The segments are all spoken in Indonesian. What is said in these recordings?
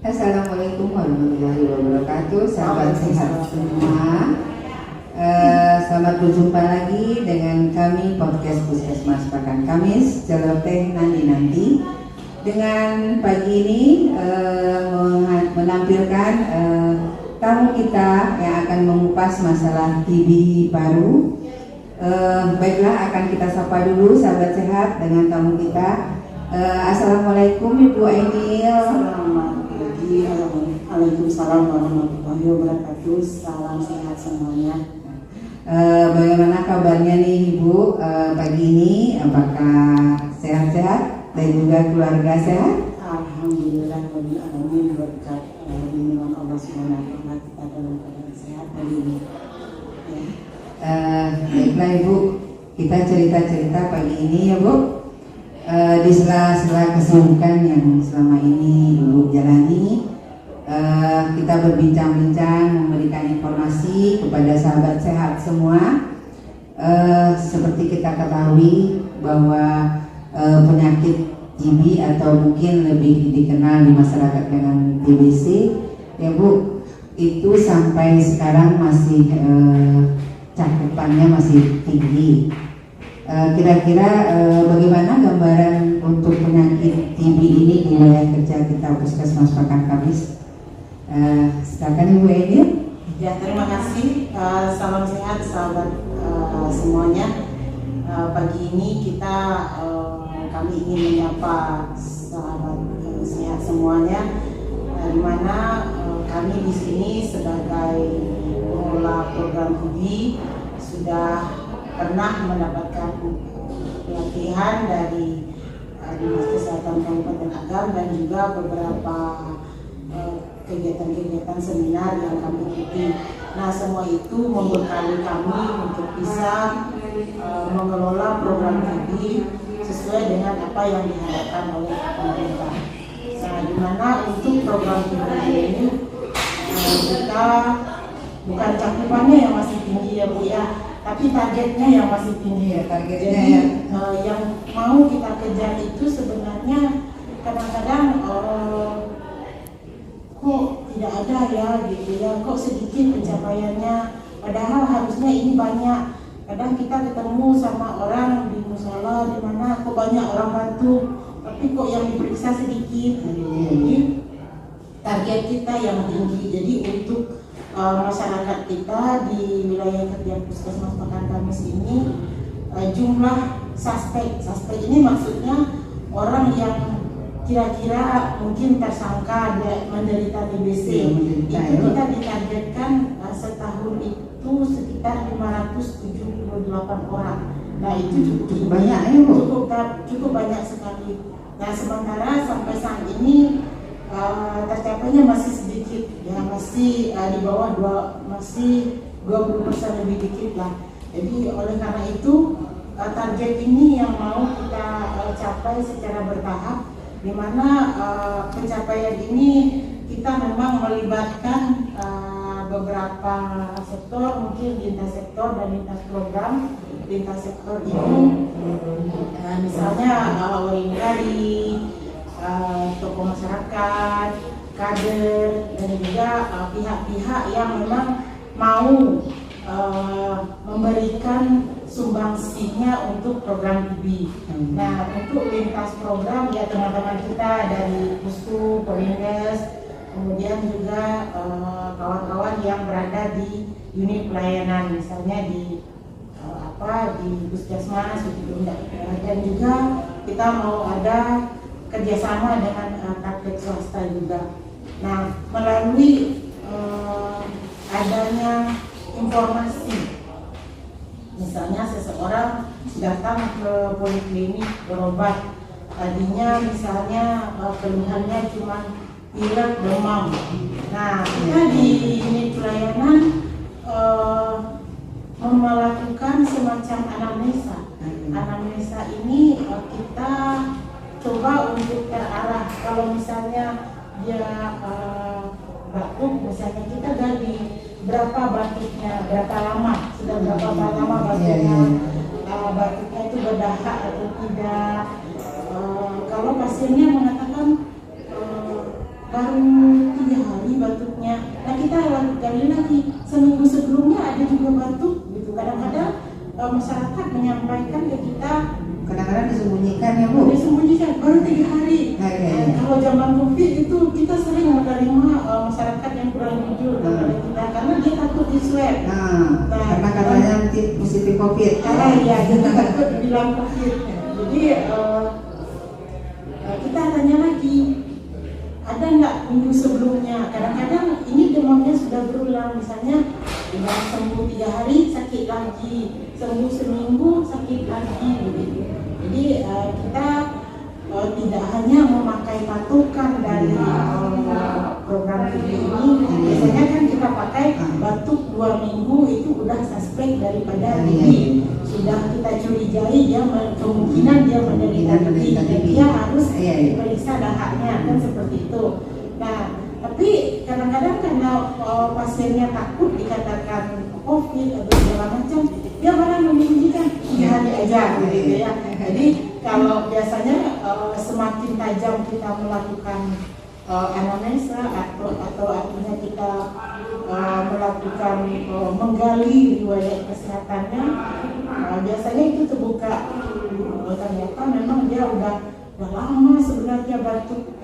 Assalamualaikum warahmatullahi wabarakatuh, sahabat sehat semua. Selamat berjumpa lagi dengan kami podcast Puskesmas Pakan Kamis Celoteh nanti dengan pagi ini menampilkan tamu kita yang akan mengupas masalah TB paru. Baiklah, akan kita sapa dulu sahabat sehat dengan tamu kita. Assalamualaikum Ibu Ainil. Waalaikumsalam warahmatullahi wabarakatuh. Salam sehat semuanya. Bagaimana kabarnya nih Ibu pagi ini? Apakah sehat-sehat dan juga keluarga sehat? Alhamdulillah rabbil alamin, berkat bimbingan Allah Subhanahu wa taala kita dalam keadaan sehat hari ini. Baiklah Ibu, kita cerita-cerita pagi ini ya Bu. Di sela-sela kesibukan yang selama ini Ibu jalani, kita berbincang-bincang, memberikan informasi kepada sahabat sehat semua. Seperti kita ketahui bahwa penyakit TB atau mungkin lebih dikenal di masyarakat dengan TBC ya Bu, itu sampai sekarang masih cakupannya masih tinggi. Kira-kira bagaimana gambaran untuk penyakit TB ini di wilayah kerja kita Puskesmas Pakan Kamis? Silakan Ibu Ainil. Ya, terima kasih. Salam sehat sahabat semuanya. Pagi ini kami ingin menyapa sahabat sehat semuanya, di mana kami di sini sebagai pengelola program TB sudah pernah mendapatkan pelatihan dari Dinas Kesehatan Kabupaten Agam dan juga beberapa kegiatan-kegiatan seminar yang kami ikuti. Nah, semua itu membekali kami untuk bisa mengelola program TB sesuai dengan apa yang diharapkan oleh pemerintah. Nah, di mana untuk program TB ini kita bukan cakupannya yang masih tinggi ya Bu ya, tapi targetnya yang masih tinggi ya. Targetnya. Jadi yang mau kita kejar itu sebenarnya kadang-kadang kok tidak ada ya gitu ya, kok sedikit pencapaiannya, padahal harusnya ini banyak. Kadang kita ketemu sama orang di musola di mana kok banyak orang bantu, tapi kok yang diperiksa sedikit. Jadi target kita yang tinggi. Jadi untuk masyarakat kita di wilayah kerja Puskesmas Pakan Kamis ini, jumlah suspek ini maksudnya orang yang kira-kira mungkin tersangka menderita TBC, itu kita ditargetkan setahun itu sekitar 578 orang. Nah, itu cukup banyak ya Bu? Cukup banyak sekali. Nah, sementara sampai saat ini tercapainya masih sedikit ya, masih di bawah masih 20% lebih dikit lah. Jadi oleh karena itu target ini yang mau kita capai secara bertahap, di mana pencapaian ini kita memang melibatkan beberapa sektor, mungkin lintas sektor dan lintas program. Lintas sektor ini misalnya Wali, tokoh masyarakat, kader, dan juga pihak-pihak yang memang mau memberikan sumbangsinya untuk program TB. Nah, untuk lintas program ya teman-teman kita dari Pusku, Polines, kemudian juga kawan-kawan yang berada di unit pelayanan, misalnya di Puskesmas, dan juga kita mau ada kerjasama dengan praktek swasta juga. Nah, melalui adanya informasi, misalnya seseorang datang ke poliklinik berobat, tadinya misalnya keluhannya cuma pilek, demam. Nah, kita di unit pelayanan melakukan semacam anamnesa. Anamnesa ini kita coba untuk terarah. Kalau misalnya dia batuk, misalnya kita gali berapa batuknya, berapa lama, sudah berapa lama batuknya, batuknya itu berdahak atau tidak. Kalau pasiennya mengatakan baru kita lakukan lagi seminggu sebelumnya ada juga batuk gitu. Kadang-kadang masyarakat menyampaikan ke kita, kadang-kadang disembunyikan ya Bu. Disembunyikan baru 3 hari. Kalau zaman COVID itu kita sering menerima masyarakat yang kurang jujur kepada kita karena dia takut di swab. Karena katanya nanti positif COVID. Ya, jadi takut dibilang COVID. Jadi kita tanya lagi, ada nggak minggu sebelumnya? Kadang-kadang ini demamnya sudah berulang, misalnya sudah sembuh 3 hari sakit lagi, sembuh seminggu sakit lagi begitu. Jadi kita tidak hanya memakai patokan dari program TB ini, biasanya kan kita pakai batuk 2 minggu itu udah suspek daripada TB. Sudah kita curigai dia kemungkinan dia menderita TB, dia harus diperiksa dahaknya kan seperti itu. Nah, tapi kadang-kadang karena pasiennya takut dikatakan COVID atau segala macam, dia malah menyembunyikan 3 hari aja gitu ya. Jadi kalau biasanya semakin tajam kita melakukan anamnesa atau artinya kita melakukan menggali riwayat kesehatannya, biasanya itu terbuka ternyata memang dia udah lama sebenarnya batuk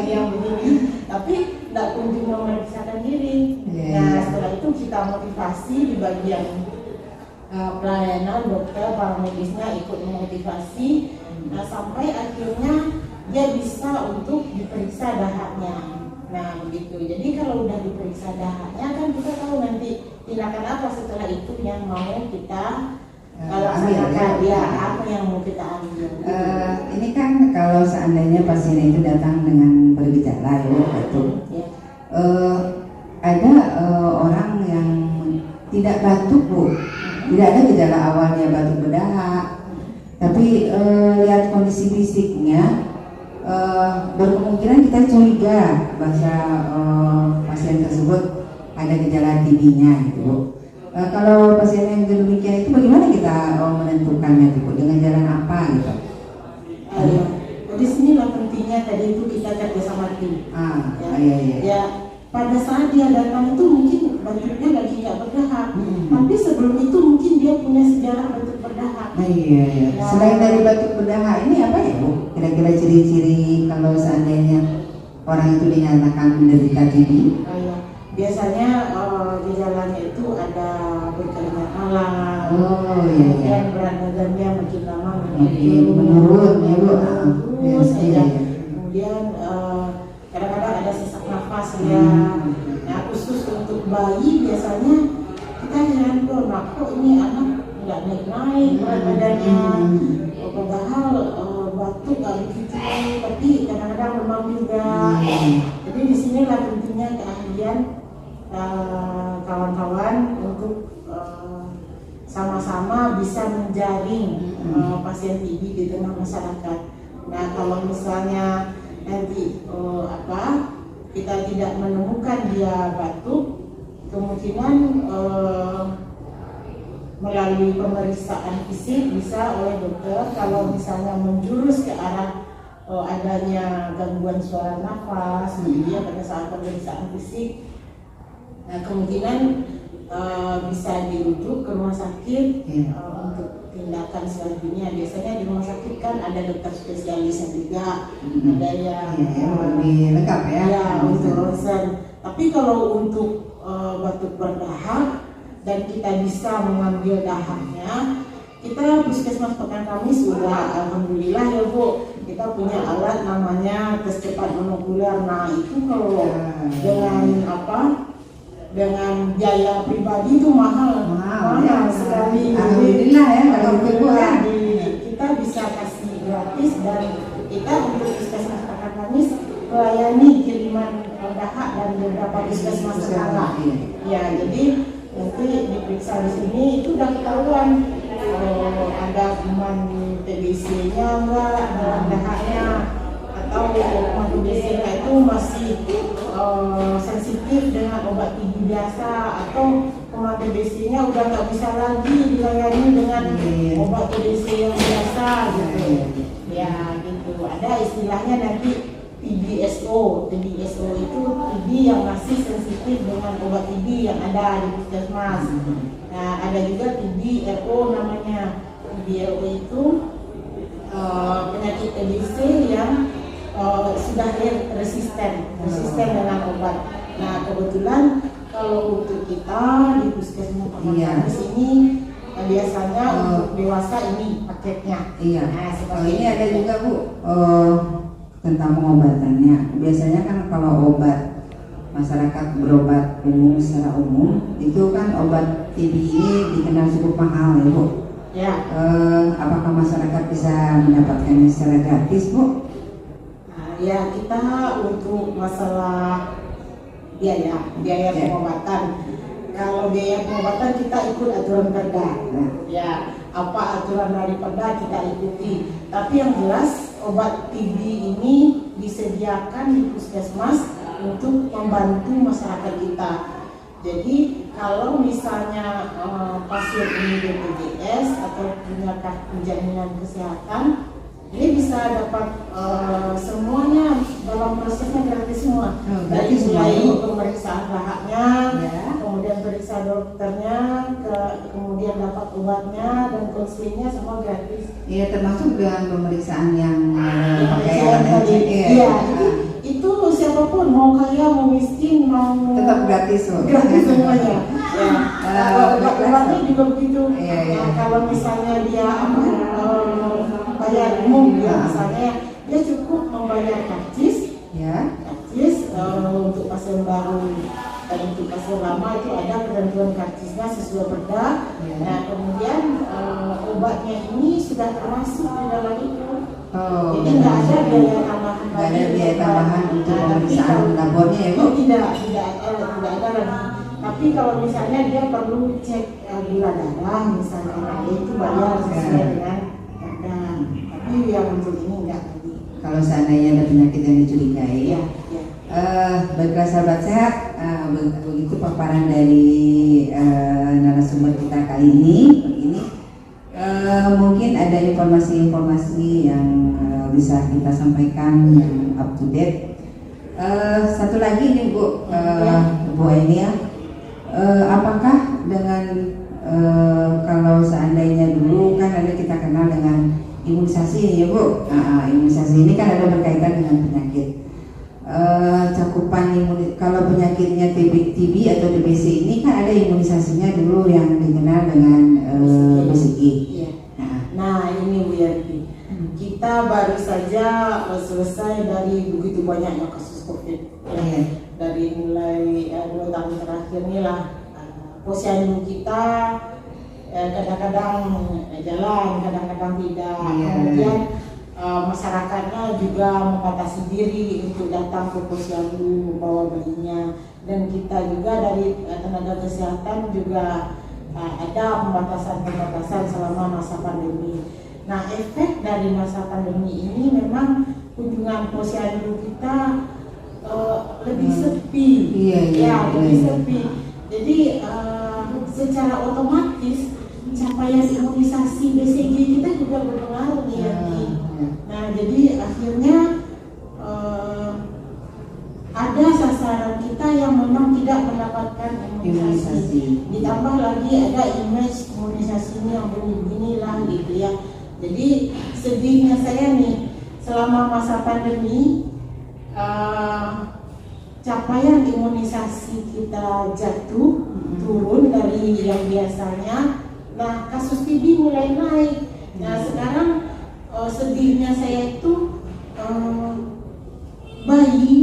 yang begini, tapi tidak kunjung memeriksakan diri. Nah, setelah itu kita motivasi di bagian pelayanan, dokter, para medisnya ikut memotivasi, sampai akhirnya dia bisa untuk diperiksa dahaknya. Nah begitu. Jadi kalau udah diperiksa dahaknya kan kita tahu nanti tindakan apa setelah itu yang mau kita laksanakan, ya apa yang mau kita ambil. Ini kan kalau seandainya pasien itu datang dengan bergejala ya batuk, ada orang yang tidak batuk Bu, tidak ada gejala awalnya batuk berdahak, tapi lihat kondisi fisiknya berkemungkinan kita curiga bahwa pasien tersebut ada gejala TB-nya gitu. Kalau pasien yang demikian itu bagaimana kita menentukannya Bu? Dengan jalan apa gitu? Di sinilah pentingnya tadi itu kita kerjasama tim. Ya, pada saat dia datang itu mungkin batuknya lagi nggak berdahak, tapi sebelum itu mungkin dia punya sejarah batuk berdahak. Selain dari batuk berdahak ini apa ya Bu? Kira-kira ciri-ciri kalau seandainya orang itu dinyatakan menderita TB? Biasanya gejalanya itu ada berkeringat malam, dan berat badannya makin lama menurun ya Bu. Kemudian kadang-kadang ada sesak nafas ya. Nah, khusus untuk bayi biasanya kita heran kok ini anak nggak naik-naik berat badannya, padahal batuk nggak begitu, tapi kadang-kadang demam juga. Jadi di sinilah pentingnya keahlian kawan-kawan untuk sama-sama bisa menjaring pasien TB di tengah masyarakat. Nah, kalau misalnya nanti kita tidak menemukan dia batuk, kemungkinan melalui pemeriksaan fisik bisa oleh dokter. Kalau misalnya menjurus ke arah adanya gangguan suara nafas, dia pada saat pemeriksaan fisik, nah kemungkinan bisa dirujuk ke rumah sakit untuk tindakan selanjutnya. Biasanya di rumah sakit kan ada dokter spesialisnya juga, ada yang lebih lengkap ya untuk ronsen. Tapi kalau untuk batuk berdahak dan kita bisa mengambil dahaknya, kita Puskesmas Pekan Kamis sudah alhamdulillah ya Bu, kita punya alat namanya tes cepat molekuler. Nah itu kalau dengan biaya pribadi itu mahal sekali. Alhamdulillah ya kalau begitu ya. Kita bisa kasih gratis, dan kita untuk Puskesmas Pekan Kamis melayani kiriman dahak dan beberapa puskesmas tetangga. Ya, jadi nanti diperiksa di sini itu udah ketahuan ada kuman TBC-nya enggak dalam dahaknya, atau kuman TBC-nya itu masih sensitif dengan obat TB biasa, atau kuman TBC-nya udah nggak bisa lagi dilayani dengan obat TBC yang biasa gitu. Ya gitu, ada istilahnya nanti TBSO itu TB yang masih sensitif dengan obat TB yang ada di puskesmas. Nah, ada juga TB-RO namanya. TB-RO itu penyakit TBC yang sudah resisten dengan obat. Nah, kebetulan kalau untuk kita di puskesmas Pamekasan ini biasanya untuk dewasa ini paketnya. Iya. Nah, ini ada juga Bu tentang pengobatannya. Biasanya kan kalau obat masyarakat berobat umum secara umum itu kan obat TB ini dikenal cukup mahal ya Bu. Ya. Apakah masyarakat bisa mendapatkannya secara gratis Bu? Nah, ya kita untuk masalah biaya pengobatan. Kalau biaya pengobatan kita ikut aturan Perda. Ya, apa aturan dari Perda kita ikuti. Tapi yang jelas obat TB ini disediakan di puskesmas untuk membantu masyarakat kita. Jadi kalau misalnya pasien ini BPJS atau punya kartu jaminan kesehatan, dia bisa dapat semuanya dalam prosesnya gratis semua. Dari mulai pemeriksaan rahaknya, kemudian periksa dokternya, kemudian dapat obatnya dan konselingnya semua gratis. Iya, termasuk dengan pemeriksaan yang pakai Iya, itu siapapun mau kaya mau miskin mau tetap gratis loh. Gratis semuanya. Ya. Obatnya juga begitu. Iya. Kalau misalnya dia bayar umum ya, misalnya dia cukup membayar karcis. Ya. Karcis untuk pasien baru dan untuk pasien lama itu ada ketentuan karcisnya sesuai Perda. Ya. Nah, kemudian obatnya ini sudah termasuk di dalam itu. Jadi nggak ada biaya tambahan. Nggak ada biaya tambahan untuk pemeriksaan labornya ya Bu? Tidak ada lagi. Tapi kalau misalnya dia perlu cek gula darah misalnya, itu bayar sesuai dengan Perda. Tapi yang untuk ini enggak lagi. Kalau seandainya ada penyakit yang dicurigai, Ya. Baiklah sahabat sehat, begitu paparan dari narasumber kita kali ini. Mungkin ada informasi-informasi yang bisa kita sampaikan yang up to date. Satu lagi nih Bu, Bu Enia, apakah dengan kalau seandainya dulu kan ada kita kenal dengan imunisasi ya Bu. Imunisasi ini kan ada berkaitan dengan penyakit. Cakupan kalau penyakitnya TB atau TBC ini kan ada imunisasinya dulu yang dikenal dengan BCG. Iya. Nah ini Bu Yanti, kita baru saja selesai dari begitu banyaknya kasus COVID. Iya. Dari mulai 2 tahun terakhir ini lah posyandu kita kadang-kadang jalan, kadang-kadang tidak. Iya. Kemudian masyarakatnya juga membatasi diri untuk datang ke posyandu membawa bayinya, dan kita juga dari tenaga kesehatan juga ada pembatasan selama masa pandemi. Nah, efek dari masa pandemi ini memang kunjungan posyandu kita lebih sepi. Lebih sepi. Jadi secara otomatis capaian imunisasi BCG kita juga berpengaruh nih. Nah, jadi akhirnya ada sasaran kita yang memang tidak mendapatkan imunisasi. Ditambah lagi ada image imunisasinya yang begini-beginilah gitu ya. Jadi sedihnya saya nih, selama masa pandemi capaian imunisasi kita jatuh, turun dari yang biasanya. Nah, kasus TB mulai naik. Nah, sekarang sedihnya saya itu bayi,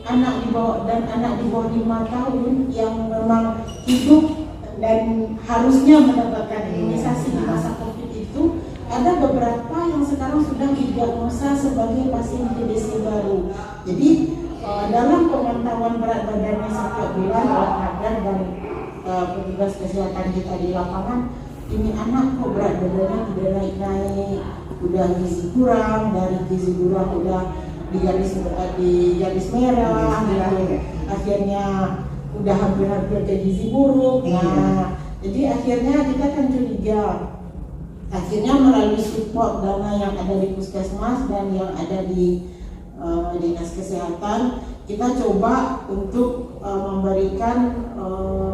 anak di bawah 5 tahun yang memang hidup dan harusnya mendapatkan imunisasi di masa COVID itu, ada beberapa yang sekarang sudah didiagnosa sebagai pasien TBC baru. Jadi dalam pemantauan berat badannya setiap bulan oleh Kadar dan petugas kesehatan kita di lapangan, ini anak kok berat badannya tidak naik-naik, udah gizi kurang, dari gizi kurang udah di garis merah, akhirnya udah hampir-hampir ke gizi buruk. Nah, jadi akhirnya kita kan curiga. Akhirnya melalui support dana yang ada di puskesmas dan yang ada di Dinas Kesehatan, kita coba untuk memberikan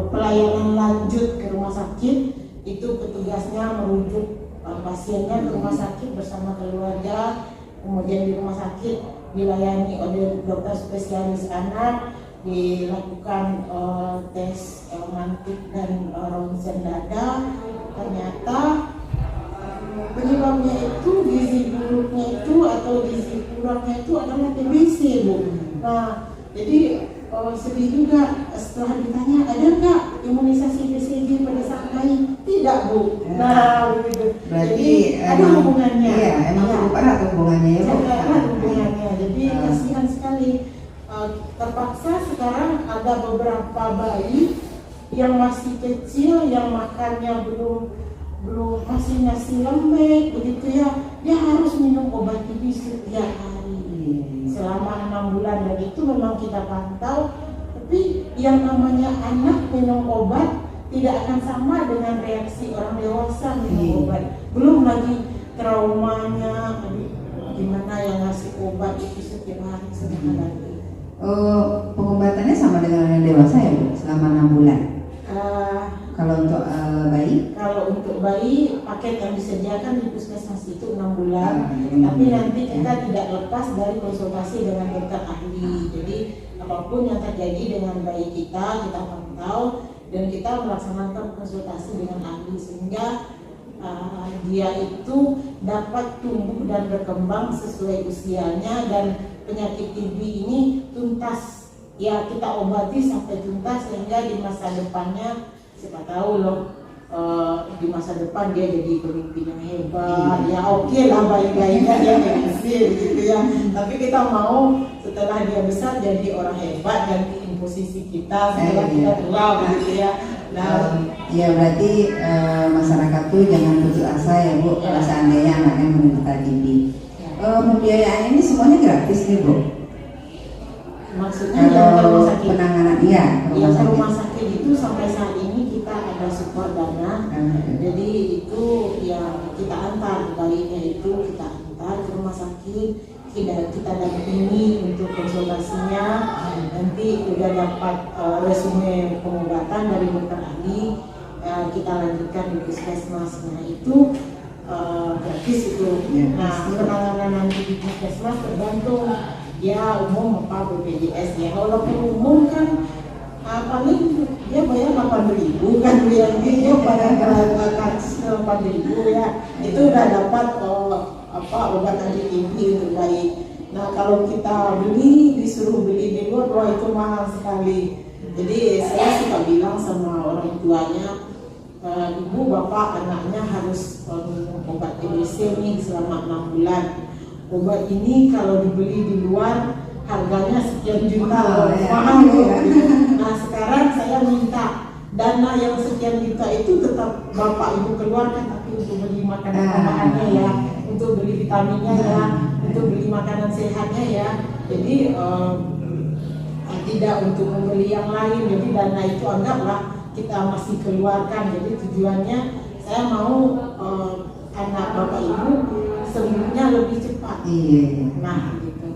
pelayanan lanjut ke rumah sakit. Itu petugasnya merujuk pasiennya ke rumah sakit bersama keluarga, kemudian di rumah sakit dilayani oleh dokter spesialis anak, dilakukan tes mantuk dan ronsen dada. Ternyata penyebabnya itu gizi buruknya itu atau gizi kurangnya itu adalah TBC, Bu. Nah, jadi sedih juga setelah ditanya ada nggak imunisasi BCG pada saat bayi? Tidak, Bu. Nah, begitu. Berarti jadi ada hubungannya. Iya, emang cukup erat hubungannya ya, Bu. Ada hubungannya. Jadi kasihan sekali. Terpaksa sekarang ada beberapa bayi yang masih kecil, yang makannya belum masih nasi lembek begitu ya, dia harus minum obat TB setiap hari selama 6 bulan. Dan itu memang kita pantau. Tapi yang namanya anak minum obat tidak akan sama dengan reaksi orang dewasa minum obat. Belum lagi traumanya, gimana yang ngasih obat itu setiap hari lagi. Pengobatannya sama dengan yang dewasa ya, Bu, selama 6 bulan. Kalau untuk bayi? Kalau untuk bayi, paket yang disediakan di puskesmas itu 6 bulan. Tapi nanti kita tidak lepas dari konsultasi dengan dokter ahli. Jadi apapun yang terjadi dengan bayi kita pantau dan kita melaksanakan konsultasi dengan ahli sehingga dia itu dapat tumbuh dan berkembang sesuai usianya, dan penyakit TB ini tuntas ya, kita obati sampai tuntas sehingga di masa depannya siapa tahu loh, di masa depan dia jadi pemimpin yang hebat. Ya oke lah, baik-baiknya dia medisi gitu ya. Tapi kita mau setelah dia besar jadi orang hebat, gantiin posisi kita setelah kita tua gitu ya. Nah, ya berarti masyarakat tuh jangan putus asa ya, Bu, kalau seandainya anaknya menderita TB. Pembiayaan ini semuanya gratis nih, Bu? Maksudnya yang ke rumah sakit? Penanganan, iya, yang ke rumah sakit itu sampai saat ini kita ada support dana. Jadi itu yang kita antar, bayinya itu kita antar ke rumah sakit, kita dampingi untuk konsultasinya. Nanti udah dapat resume pengobatan dari dokter ahli, kita lanjutkan di puskesmas. Nah itu gratis itu. Nah penanganan nanti di puskesmas tergantung ya umum apa BPJS ya. Kalau umum kan paling dia bayar 8.000 kan, dia bayar karcis 8.000 ya. Itu udah dapat obat anti TB untuk bayi. Nah kalau kita disuruh beli di luar, wah itu mahal sekali. Jadi saya suka bilang sama orang tuanya, ibu bapak anaknya harus minum obat TBC nih selama 6 bulan. Obat ini kalau dibeli di luar harganya sekian juta, mahal ya. Nah sekarang saya minta dana yang sekian juta itu tetap bapak ibu keluarkan, tapi untuk beli makanan tambahannya ya, untuk beli vitaminnya ya, untuk beli makanan sehatnya ya. Jadi tidak untuk membeli yang lain. Jadi dana itu anggaplah kita masih keluarkan. Jadi tujuannya saya mau anak bapak ibu sembuhnya lebih cepat. Iya. Nah gitu.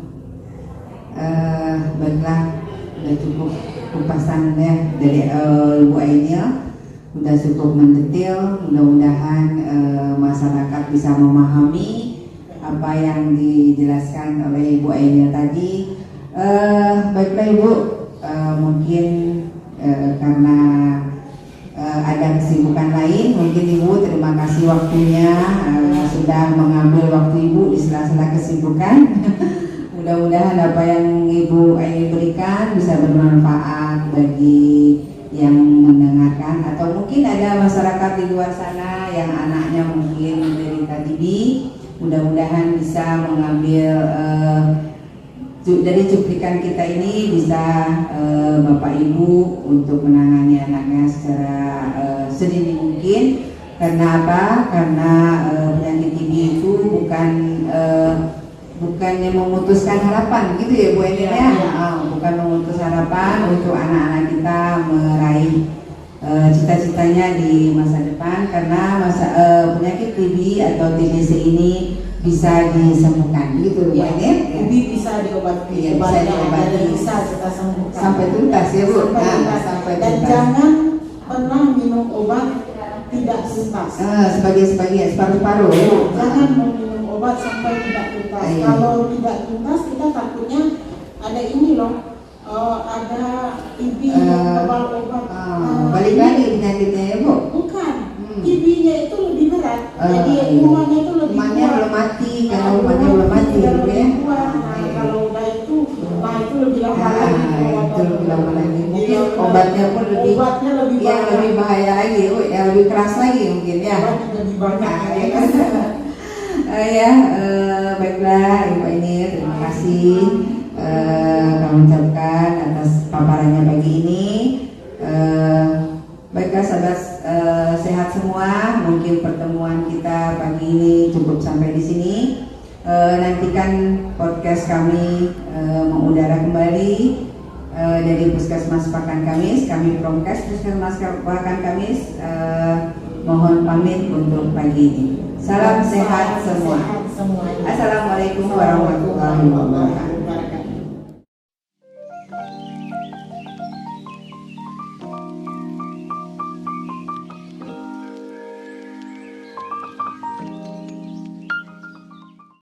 Baiklah, udah cukup kupasan ya dari Ibu Ainil, udah cukup mendetail. Mudah-mudahan masyarakat bisa memahami apa yang dijelaskan oleh Ibu Ainil tadi. Baiklah Ibu, mungkin karena ada kesibukan lain, mungkin Ibu terima kasih waktunya, sudah mengambil waktu Ibu di sela-sela kesibukan. Mudah-mudahan apa yang Ibu Ainil berikan bisa bermanfaat bagi yang mendengarkan, atau mungkin ada masyarakat di luar sana yang anaknya mungkin menderita TB. Mudah-mudahan bisa mengambil dari cuplikan kita ini, bisa Bapak Ibu untuk menangani anaknya secara sedini mungkin. Karena apa? Karena penyakit TB itu bukannya memutuskan harapan gitu ya Bu Ainil ya. Bukan memutus harapan untuk anak-anak kita meraih cita-citanya di masa depan, karena penyakit TB atau TBC ini bisa disembuhkan gitu Ya, Pak ya. TB bisa diobati, Iya, bisa diobati. bisa kita sembuhkan Sampai tuntas ya Bu. Sampai Nah, tuntas. sampai Dan tuntas. jangan pernah minum obat tidak tuntas. Sebagian separuh-paruh ya Bu. Jangan meminum obat sampai tidak tuntas. Iya. Kalau tidak tuntas kita takutnya ada ini loh, ada TB kebal obat. Balik lagi penyakitnya ya Bu. Bukan, TB-nya itu lebih berat. Jadi Iya. kumannya itu lebih Kumannya kuat. belum mati, karena kumannya belum mati Udah gitu ya. lebih kuat. Nah, Iya. kalau udah itu, nah itu lebih lama lagi. Itu lebih lama lagi. Mungkin Iya, obatnya pun lebih obatnya lebih yang banyak. lebih bahaya lagi, Bu. Yang lebih keras lagi mungkin ya. Obatnya lebih banyak. Nah, Ya. Baiklah Ibu ini terima kasih kami ucapkan atas paparannya pagi ini. Baiklah sahabat sehat semua, mungkin pertemuan kita pagi ini cukup sampai di sini. Nantikan podcast kami mengudara kembali dari Puskesmas Pakan Kamis. Kami Promkes Puskesmas Pakan Kamis mohon pamit untuk pagi ini. Salam sehat semua. Sehat semuanya. Assalamualaikum warahmatullahi wabarakatuh.